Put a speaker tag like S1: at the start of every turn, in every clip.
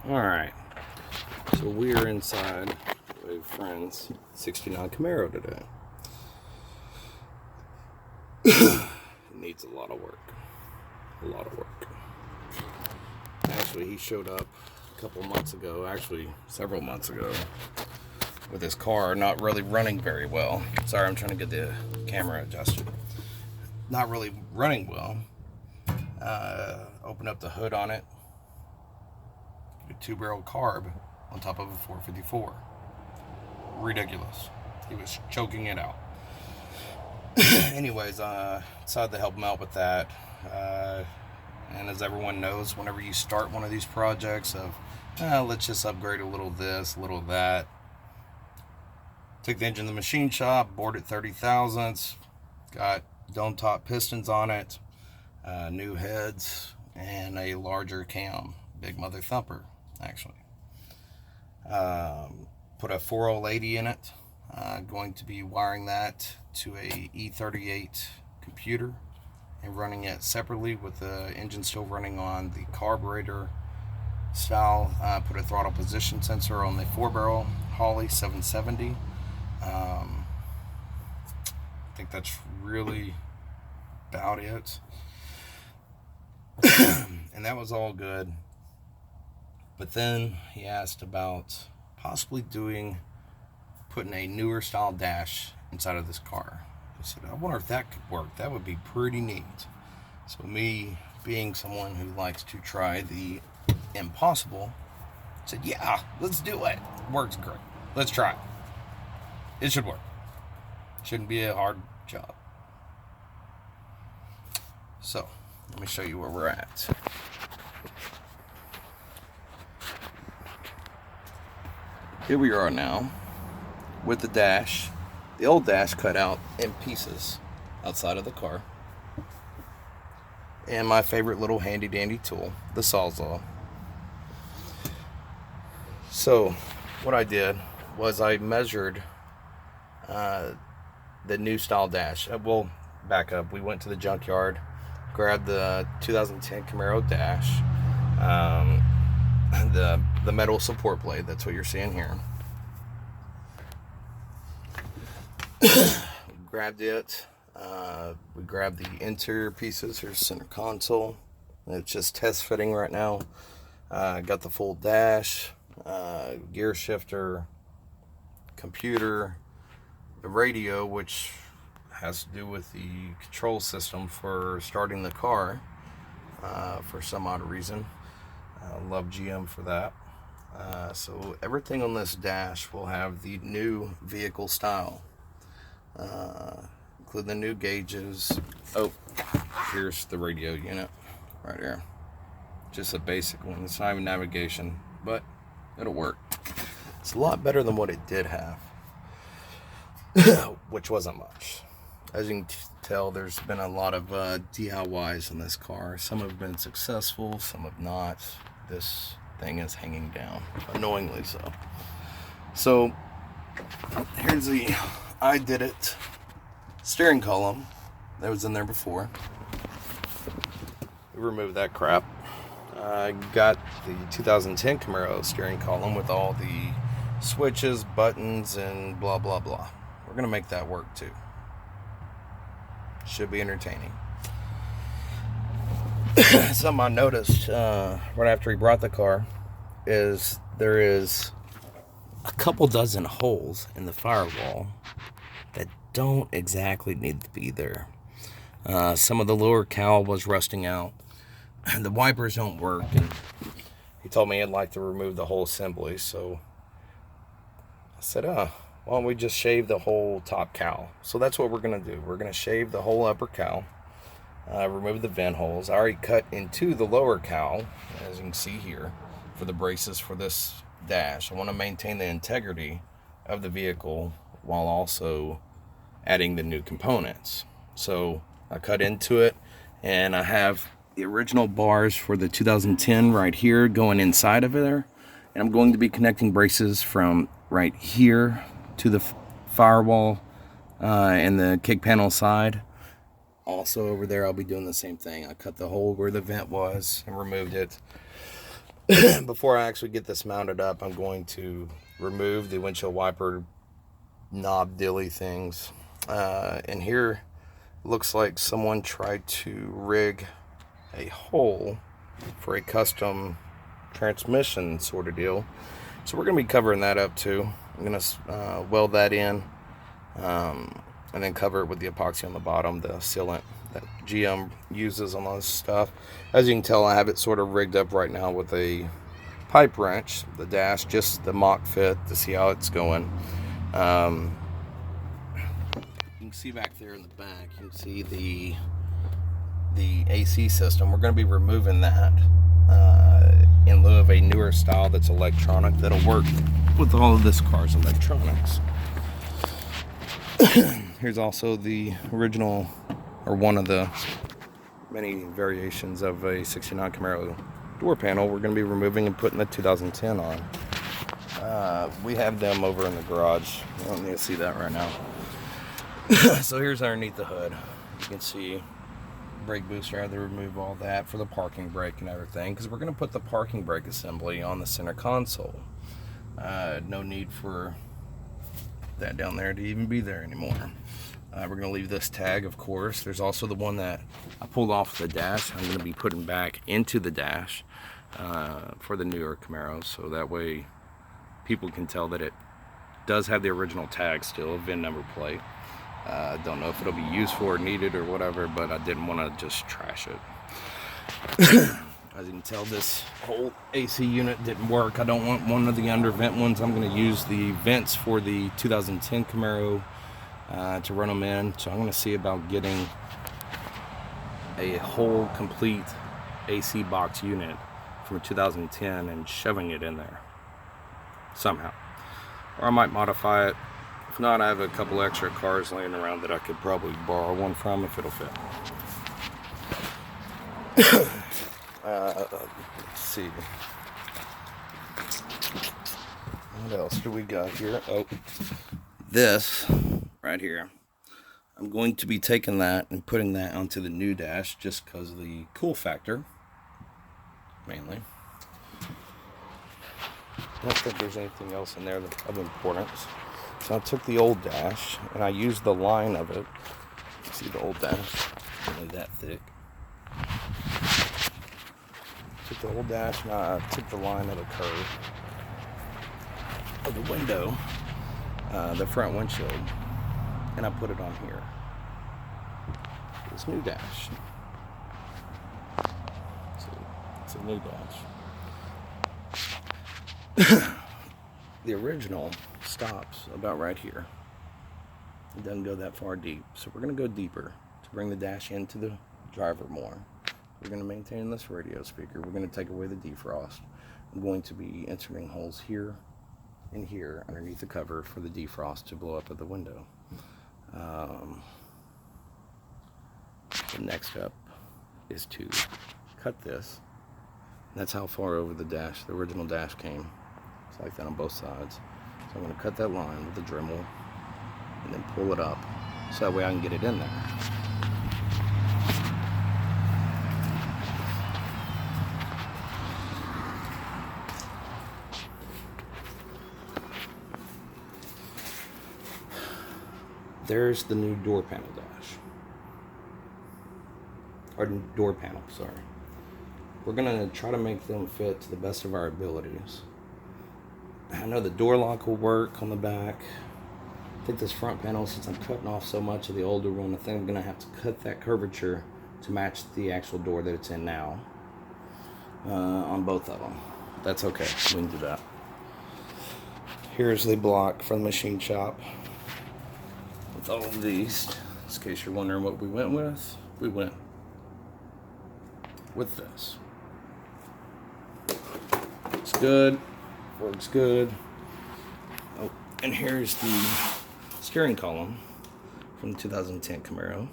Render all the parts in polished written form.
S1: Alright, so we are inside a friend's 69 Camaro today. It needs a lot of work. Actually, he showed up a couple months ago, actually several months ago, with his car not really running very well. Sorry, I'm trying to get the camera adjusted. Not really running well. Open up the hood on it. A 2-barrel carb on top of a 454. Ridiculous. He was choking it out. Anyways, decided to help him out with that. And as everyone knows, whenever you start one of these projects of, let's just upgrade a little this, a little that. Took the engine to the machine shop, bored 30 thousandths, got dome top pistons on it, new heads, and a larger cam. Big mother thumper, actually. Put a 4080 in it. Going to be wiring that to a E38 computer and running it separately with the engine still running on the carburetor style. Put a throttle position sensor on the 4-barrel Holley 770. I think that's really about it. And that was all good. But then he asked about possibly putting a newer style dash inside of this car. I said, I wonder if that could work. That would be pretty neat. So me, being someone who likes to try the impossible, said, yeah, let's do it. Works great. Let's try it. It should work. Shouldn't be a hard job. So, let me show you where we're at. Here we are now with the dash. The old dash cut out in pieces outside of the car. And my favorite little handy dandy tool, the Sawzall. So, what I did was I measured the new style dash. We'll back up. We went to the junkyard, grabbed the 2010 Camaro dash, the metal support blade. That's what you're seeing here. Grabbed it. We grabbed the interior pieces. Here's center console. It's just test fitting right now. Got the full dash, gear shifter, computer, the radio, which has to do with the control system for starting the car for some odd reason. Love GM for that. So everything on this dash will have the new vehicle style, including the new gauges. Oh, here's the radio unit right here. Just a basic one. It's not even navigation, but it'll work. It's a lot better than what it did have, which wasn't much. As you can tell, there's been a lot of DIYs in this car. Some have been successful, some have not. This thing is hanging down, annoyingly so. So here's the I did it steering column that was in there before. We removed that crap. I got the 2010 Camaro steering column with all the switches, buttons, and blah blah blah. We're gonna make that work too. Should be entertaining. Something I noticed right after he brought the car is there is a couple dozen holes in the firewall that don't exactly need to be there. Some of the lower cowl was rusting out. The wipers don't work, and he told me he'd like to remove the whole assembly, so I said, why don't we just shave the whole top cowl? So that's what we're going to do. We're going to shave the whole upper cowl, remove the vent holes. I already cut into the lower cowl, as you can see here, for the braces for this dash. I want to maintain the integrity of the vehicle while also adding the new components. So I cut into it, and I have the original bars for the 2010 right here going inside of there, and I'm going to be connecting braces from right here to the firewall and the kick panel side. Also over there I'll be doing the same thing. I cut the hole where the vent was and removed it. Before I actually get this mounted up, I'm going to remove the windshield wiper knob dilly things. And here looks like someone tried to rig a hole for a custom transmission sort of deal. So we're going to be covering that up too. I'm going to weld that in, and then cover it with the epoxy on the bottom, the sealant that GM uses on this stuff. As you can tell, I have it sort of rigged up right now with a pipe wrench, the dash, just the mock fit to see how it's going. You can see back there in the back, you can see the AC system. We're going to be removing that in lieu of a newer style that's electronic that'll work with all of this car's electronics. Here's also the original, or one of the many variations of a 69 Camaro door panel. We're going to be removing and putting the 2010 on. We have them over in the garage. You don't need to see that right now. So here's underneath the hood. You can see brake booster. I had to remove all that for the parking brake and everything, because we're going to put the parking brake assembly on the center console. No need for that down there to even be there anymore. We're going to leave this tag, of course. There's also the one that I pulled off the dash. I'm going to be putting back into the dash for the newer Camaros, so that way people can tell that it does have the original tag still, VIN number plate. Don't know if it'll be useful or needed or whatever, but I didn't want to just trash it. As you can tell, this whole AC unit didn't work. I don't want one of the under vent ones. I'm going to use the vents for the 2010 Camaro to run them in. So I'm going to see about getting a whole complete AC box unit from 2010 and shoving it in there somehow. Or I might modify it. If not, I have a couple extra cars laying around that I could probably borrow one from if it'll fit. Let's see. What else do we got here? Oh, this right here. I'm going to be taking that and putting that onto the new dash just because of the cool factor, mainly. I don't think there's anything else in there of importance. So I took the old dash and I used the line of it. See the old dash, only that thick. Took the old dash and I took the line of the curve of the window, the front windshield, and I put it on here. This new dash. It's a new dash. The original stops about right here. It doesn't go that far deep, so we're going to go deeper to bring the dash into the driver more. We're going to maintain this radio speaker. We're going to take away the defrost. I'm going to be inserting holes here and here underneath the cover for the defrost to blow up at the window. The next step is to cut this. That's how far over the dash, the original dash came. It's like that on both sides. So I'm going to cut that line with the Dremel and then pull it up so that way I can get it in there. There's the new door panel dash. Or door panel, sorry. We're going to try to make them fit to the best of our abilities. I know the door lock will work on the back. I think this front panel, since I'm cutting off so much of the older one, I think I'm going to have to cut that curvature to match the actual door that it's in now on both of them. That's okay. We can do that. Here's the block from the machine shop with all of these. In case you're wondering what we went with, we went with this. It's good. Works good. Oh, and here's the steering column from the 2010 Camaro.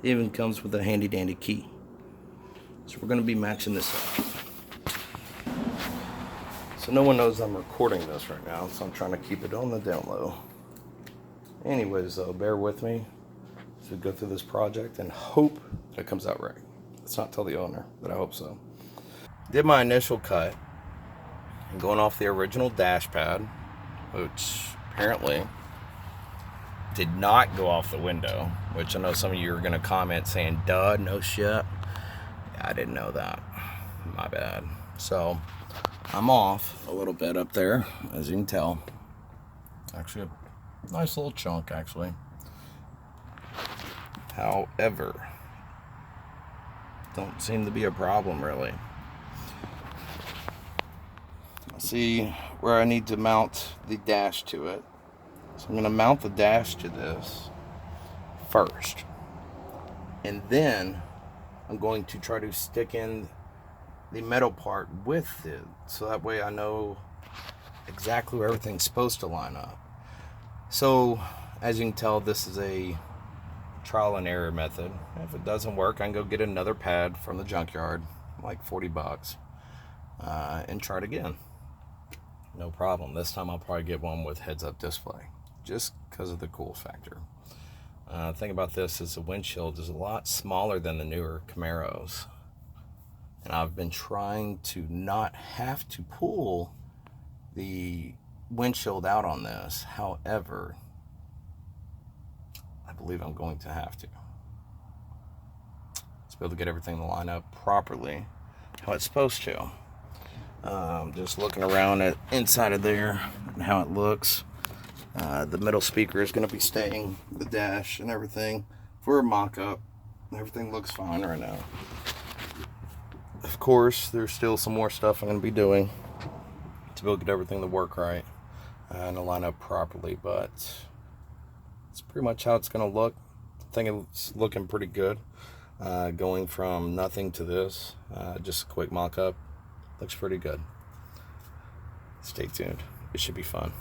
S1: It even comes with a handy dandy key. So we're going to be matching this up. So no one knows I'm recording this right now, so I'm trying to keep it on the down low. Anyways, though, bear with me as we go through this project and hope that it comes out right. Let's not tell the owner, but I hope so. Did my initial cut and going off the original dash pad, which apparently did not go off the window, which I know some of you are going to comment saying, duh, no shit. Yeah, I didn't know that. My bad. So I'm off a little bit up there, as you can tell. Actually, a nice little chunk, actually. However, don't seem to be a problem, really. See where I need to mount the dash to it. So I'm going to mount the dash to this first. And then I'm going to try to stick in the metal part with it, so that way I know exactly where everything's supposed to line up. So as you can tell, this is a trial and error method. If it doesn't work, I can go get another pad from the junkyard, like $40, and try it again. No problem. This time I'll probably get one with heads-up display, just because of the cool factor. The thing about this is the windshield is a lot smaller than the newer Camaros. And I've been trying to not have to pull the windshield out on this. However, I believe I'm going to have to. To be able to get everything to line up properly, how it's supposed to. Just looking around at inside of there and how it looks. The middle speaker is going to be staying, the dash and everything. For a mock-up, everything looks fine right now. Of course, there's still some more stuff I'm going to be doing to be able to get everything to work right and to line up properly, but it's pretty much how it's going to look. I think it's looking pretty good. Going from nothing to this, just a quick mock-up, looks pretty good. Stay tuned. It should be fun.